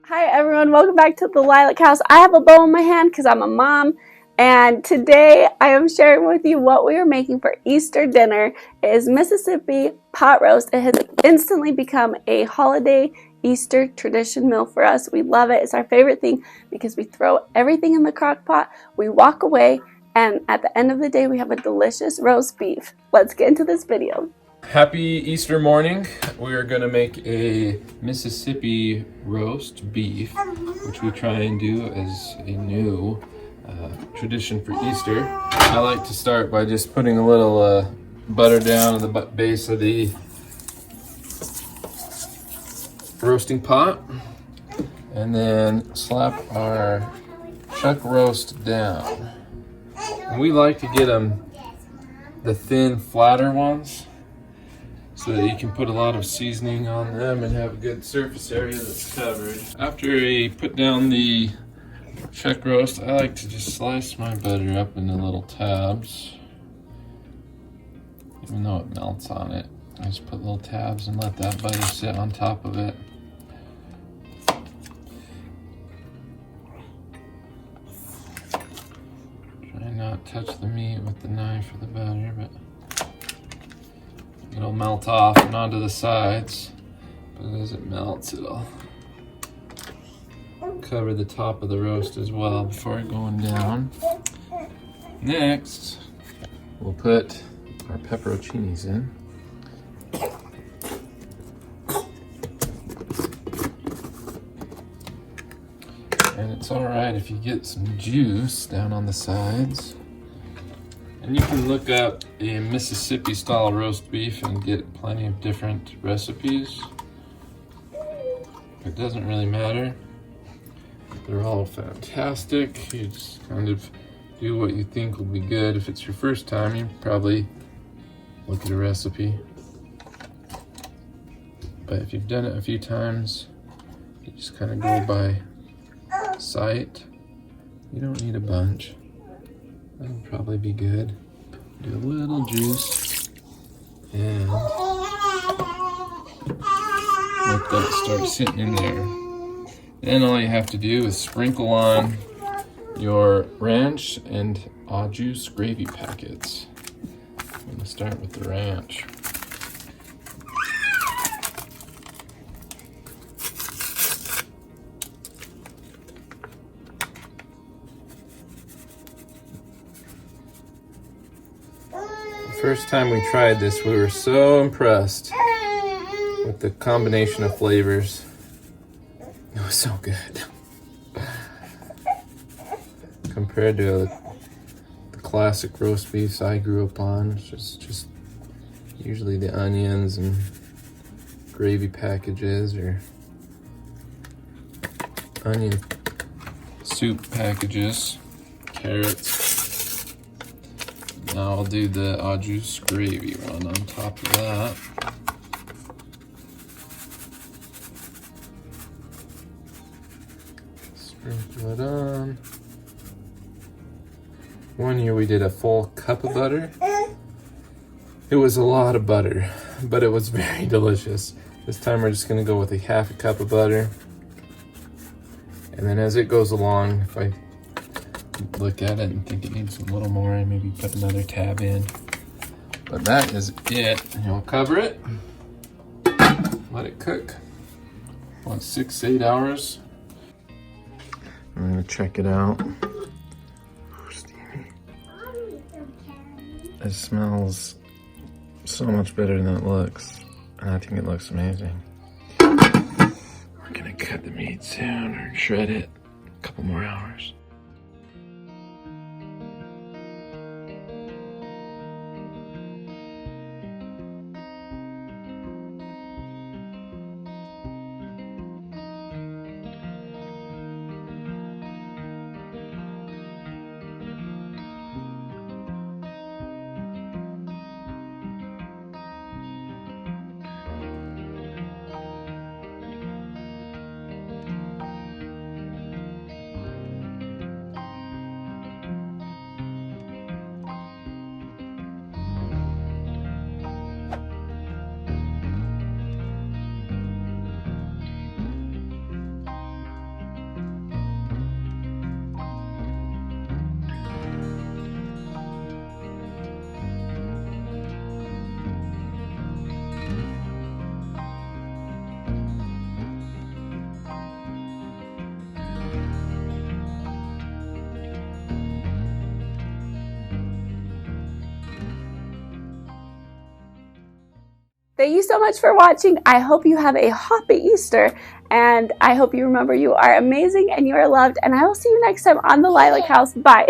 Hi everyone, welcome back to the Lilac House. I have a bowl in my hand because I'm a mom, and today I am sharing with you what we are making for Easter dinner. It is Mississippi pot roast. It has instantly become a holiday Easter tradition meal for us. We love it. It's our favorite thing because we throw everything in the crock pot, we walk away, and at the end of the day we have a delicious roast beef. Let's get into this video. Happy Easter morning. We are going to make a Mississippi roast beef, which we try and do as a new tradition for Easter. I like to start by just putting a little butter down at the base of the roasting pot, and then slap our chuck roast down. And we like to get them the thin, flatter ones, so that you can put a lot of seasoning on them and have a good surface area that's covered. After I put down the chuck roast, I like to just slice my butter up into little tabs. Even though it melts on it, I just put little tabs and let that butter sit on top of it. Try not to touch the meat with the knife or the butter, but it'll melt off and onto the sides, but as it melts, it'll cover the top of the roast as well before going down. Next, we'll put our pepperoncinis in. And it's alright if you get some juice down on the sides. And you can look up a Mississippi style roast beef and get plenty of different recipes. It doesn't really matter. They're all fantastic. You just kind of do what you think will be good. If it's your first time, you probably look at a recipe. But if you've done it a few times, you just kind of go by sight. You don't need a bunch. That'll probably be good. Do a little juice and let that start sitting in there. Then all you have to do is sprinkle on your ranch and au juice gravy packets. I'm going to start with the ranch. First time we tried this, we were so impressed with the combination of flavors. It was so good. Compared to the classic roast beefs I grew up on, it's just usually the onions and gravy packages or onion soup packages, carrots. Now I'll do the au juice gravy one on top of that. Sprinkle it on. One year we did a full cup of butter. It was a lot of butter, but it was very delicious. This time we're just gonna go with a half a cup of butter. And then as it goes along, if I look at it and think it needs a little more, I maybe put another tab in. But that is it. You'll cover it, let it cook. About 6 to 8 hours. I'm gonna check it out. Ooh, steamy. It smells so much better than it looks, and I think it looks amazing. We're gonna cut the meat soon or shred it. A couple more hours. Thank you so much for watching. I hope you have a happy Easter, and I hope you remember you are amazing and you are loved, and I will see you next time on the Lilac House. Bye.